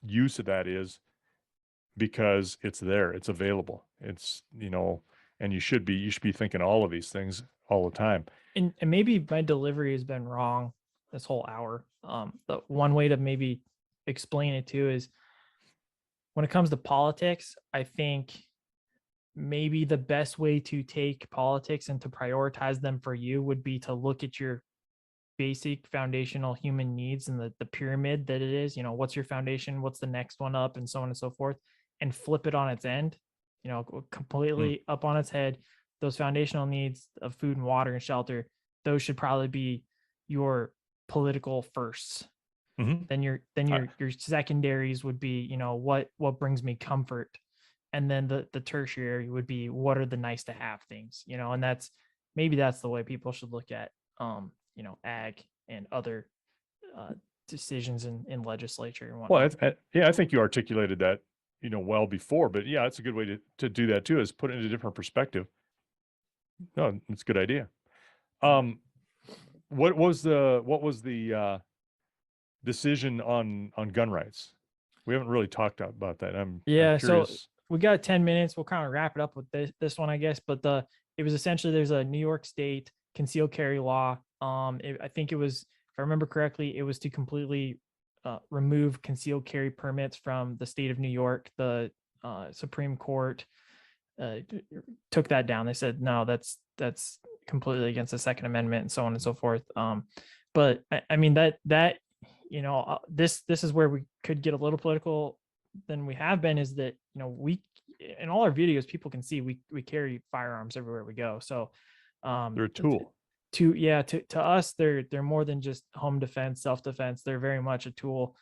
use of that is, because it's there, it's available, it's, and you should be thinking all of these things all the time. And maybe my delivery has been wrong this whole hour. The one way to maybe explain it too is, when it comes to politics, I think maybe the best way to take politics and to prioritize them for you would be to look at your basic foundational human needs and the pyramid that it is. What's your foundation? What's the next one up? And so on and so forth, and flip it on its end, completely up on its head. Those foundational needs of food and water and shelter, those should probably be your political firsts. Mm-hmm. Then your secondaries would be, what brings me comfort And then the tertiary would be, what are the nice to have things, and maybe that's the way people should look at, ag and other decisions in legislature and Well, whatnot. yeah, I think you articulated that, well before, but yeah, it's a good way to do that too, is put it in a different perspective. No, it's a good idea. What was the decision on gun rights? We haven't really talked about that. I'm Yeah, so curious. we got 10 minutes. We'll kind of wrap it up with this one, I guess. But it was essentially, there's a New York State concealed carry law. I think it was, if I remember correctly, it was to completely remove concealed carry permits from the state of New York. The Supreme Court took that down. They said no, that's completely against the Second Amendment and so on and so forth. But I mean that this is where we could get a little political than we have been, is that we, in all our videos, people can see we carry firearms everywhere we go. So They're a tool. To us, they're more than just home defense, self-defense. They're very much a tool.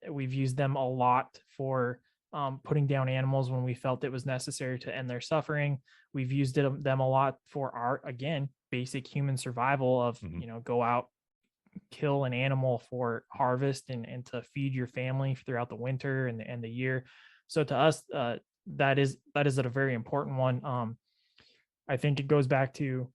We've used them a lot for putting down animals when we felt it was necessary to end their suffering. We've used them a lot for our, again, basic human survival of, go out, kill an animal for harvest and to feed your family throughout the winter and the year. So to us, that is a very important one. I think it goes back to,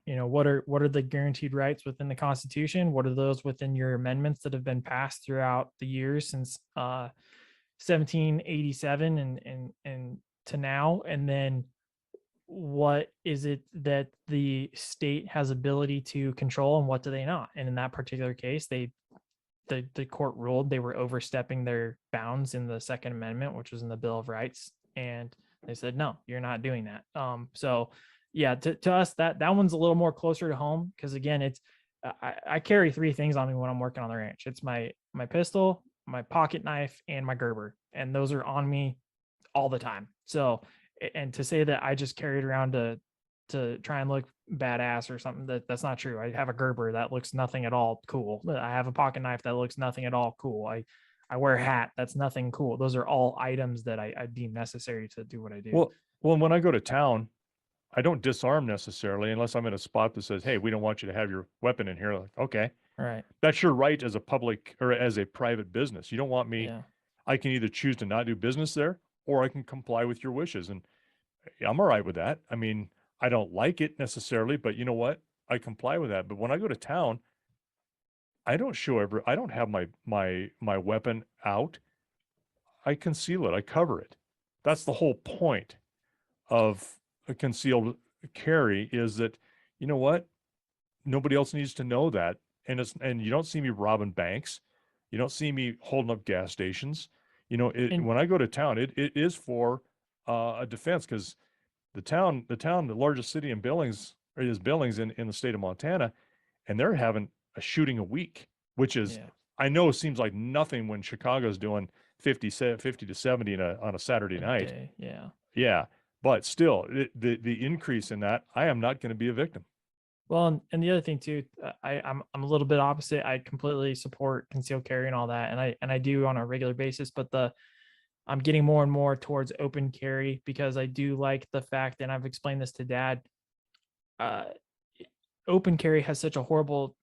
what are the guaranteed rights within the Constitution? What are those within your amendments that have been passed throughout the years since 1787 and to now? And then what is it that the state has ability to control and what do they not? And in that particular case, the court ruled they were overstepping their bounds in the Second Amendment, which was in the Bill of Rights, and they said no, you're not doing that. So yeah, to us, that one's a little more closer to home, because again, it's I carry three things on me when I'm working on the ranch. It's my pistol, my pocket knife, and my Gerber, and those are on me all the time. So, and to say that I just carry it around to try and look badass or something, that's not true. I have a Gerber that looks nothing at all cool. I have a pocket knife that looks nothing at all cool. I wear a hat that's nothing cool. Those are all items that I deem necessary to do what I do. Well, when I go to town, I don't disarm necessarily unless I'm in a spot that says, "Hey, we don't want you to have your weapon in here." Like, okay, right, that's your right as a public or as a private business. You don't want me. yeah. I can either choose to not do business there, or I can comply with your wishes, and I'm all right with that. I mean, I don't like it necessarily, but you know what? I comply with that. But when I go to town, I don't have my weapon out. I conceal it. I cover it. That's the whole point of a concealed carry, is that, you know what? Nobody else needs to know that. And you don't see me robbing banks. You don't see me holding up gas stations. And When I go to town, it is for a defense, because the largest city in Billings is Billings in the state of Montana, and they're having a shooting a week, which is, yeah, I know, seems like nothing when Chicago's doing 50 to 70 on a Saturday night. day, yeah. Yeah. But still, the increase in that, I am not going to be a victim. Well, and the other thing too, I'm a little bit opposite. I completely support concealed carry and all that, and I do on a regular basis. But I'm getting more and more towards open carry, because I do like the fact, and I've explained this to Dad. Uh, Open carry has such a horrible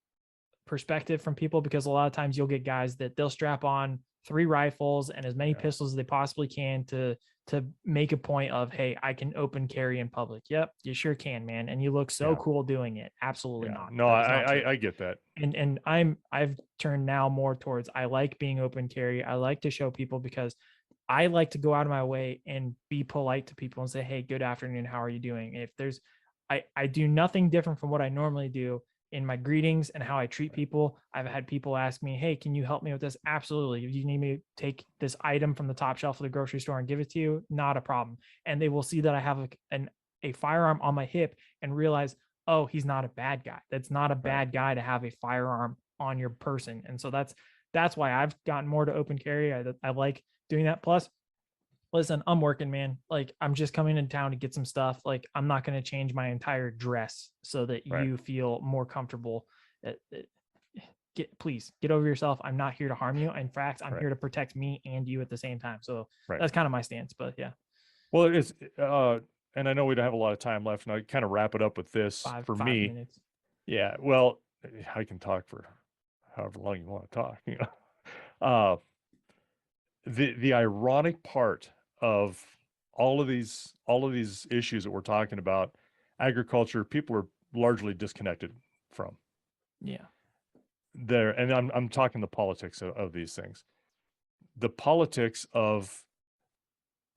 perspective from people, because a lot of times you'll get guys that they'll strap on 3 rifles and as many pistols as they possibly can to make a point of, hey, I can open carry in public. Yep, you sure can, man, and you look so cool doing it. Absolutely not. No, That is not true. I get that. And I've turned now more towards, I like being open carry. I like to show people, because I like to go out of my way and be polite to people and say, hey, good afternoon, how are you doing? If there's I do nothing different from what I normally do in my greetings and how I treat people. I've had people ask me, hey, can you help me with this? Absolutely. If you need me to take this item from the top shelf of the grocery store and give it to you, not a problem. And they will see that I have a firearm on my hip and realize, oh, he's not a bad guy. That's not a bad guy to have a firearm on your person. And so that's why I've gotten more to open carry. I like doing that. Plus, listen, I'm working, man. Like, I'm just coming in town to get some stuff. Like, I'm not going to change my entire dress so that you feel more comfortable. Please get over yourself. I'm not here to harm you. In fact, I'm here to protect me and you at the same time. So that's kind of my stance. But yeah. Well, it's and I know we don't have a lot of time left, and I kind of wrap it up with this for Five me. minutes. Yeah, well, I can talk for however long you want to talk. Uh, the ironic part of all of these issues that we're talking about, agriculture, people are largely disconnected from Yeah. there, and I'm talking the politics of these things. The politics of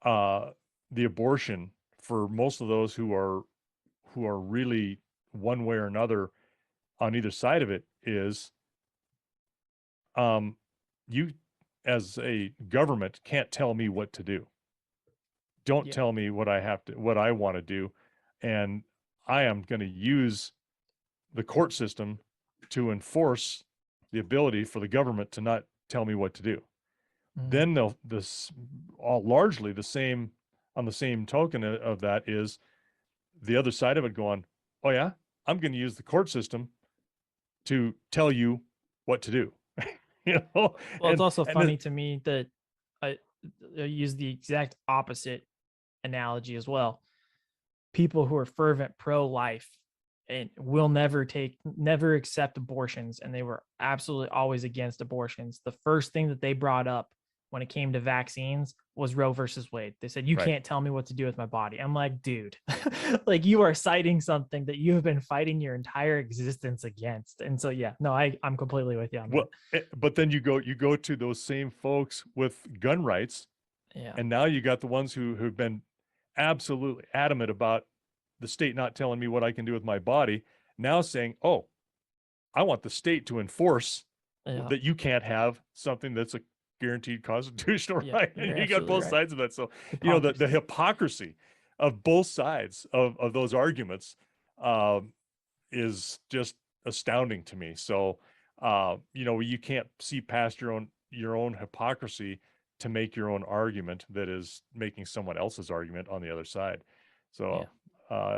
uh, the abortion for most of those who are really one way or another on either side of it is you as a government can't tell me what to do. Don't Yeah. tell me what I want to do. And I am going to use the court system to enforce the ability for the government to not tell me what to do. Then they'll this all largely the same on the same token of that is the other side of it going, oh yeah, I'm going to use the court system to tell you what to do. Well, it's also and funny to me that I, I use the exact opposite analogy as well. People who are fervent pro-life and will never accept abortions, and they were absolutely always against abortions. The first thing that they brought up when it came to vaccines was Roe versus Wade. They said, you right. can't tell me what to do with my body. I'm like, dude, like you are citing something that you have been fighting your entire existence against. And so, yeah, no, I'm completely with you on that. But then you go to those same folks with gun rights, Yeah. and now you got the ones who've been absolutely adamant about the state not telling me what I can do with my body, now saying, oh, I want the state to enforce Yeah. that you can't have something that's a guaranteed constitutional Yeah, right. you're And you got absolutely both right. sides of that. So, Hypocrisy. the hypocrisy of both sides of those arguments is just astounding to me. So, you can't see past your own hypocrisy to make your own argument that is making someone else's argument on the other side. So,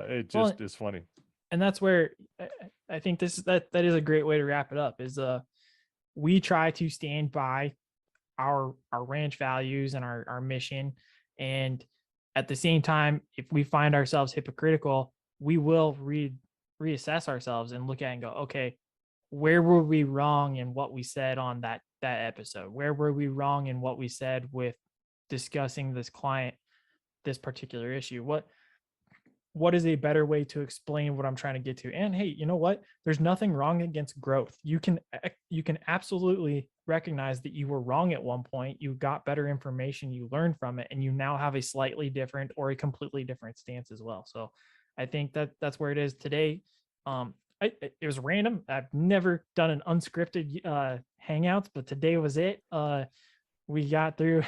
it Well, just is funny. and that's where I think that is a great way to wrap it up. Is we try to stand by our ranch values and our mission, and at the same time, if we find ourselves hypocritical, we will reassess ourselves and look at and go, okay, where were we wrong in what we said on that episode? Where were we wrong in what we said with discussing this client, this particular issue? What is a better way to explain what I'm trying to get to? And hey, you know what? There's nothing wrong against growth. You can absolutely recognize that you were wrong at one point. You got better information, you learned from it, and you now have a slightly different or a completely different stance as well. So I think that's where it is today. It was random. I've never done an unscripted hangouts, but today was it. We got through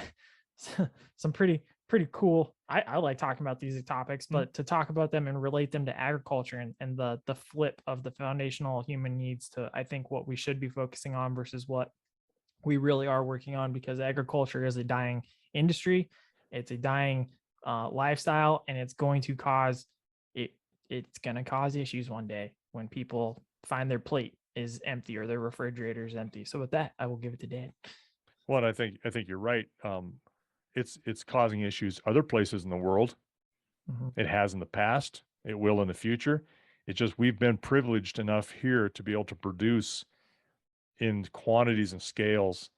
some pretty cool. I like talking about these topics, but to talk about them and relate them to agriculture and the flip of the foundational human needs to, I think, what we should be focusing on versus what we really are working on, because agriculture is a dying industry. It's a dying lifestyle, and it's going to cause it's going to cause issues one day when people find their plate is empty or their refrigerator is empty. So with that, I will give it to Dan. Well, I think you're right. It's causing issues other places in the world. It has in the past. It will in the future. It's just we've been privileged enough here to be able to produce in quantities and scales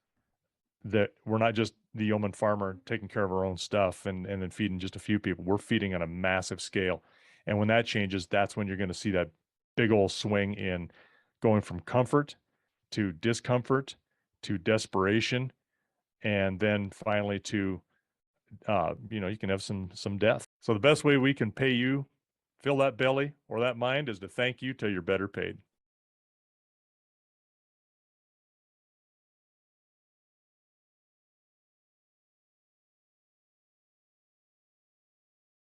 that we're not just the yeoman farmer taking care of our own stuff and then feeding just a few people. We're feeding on a massive scale. And when that changes, that's when you're going to see that big old swing in going from comfort to discomfort to desperation, and then finally to you can have some death. So the best way we can pay you, fill that belly or that mind, is to thank you till you're better paid.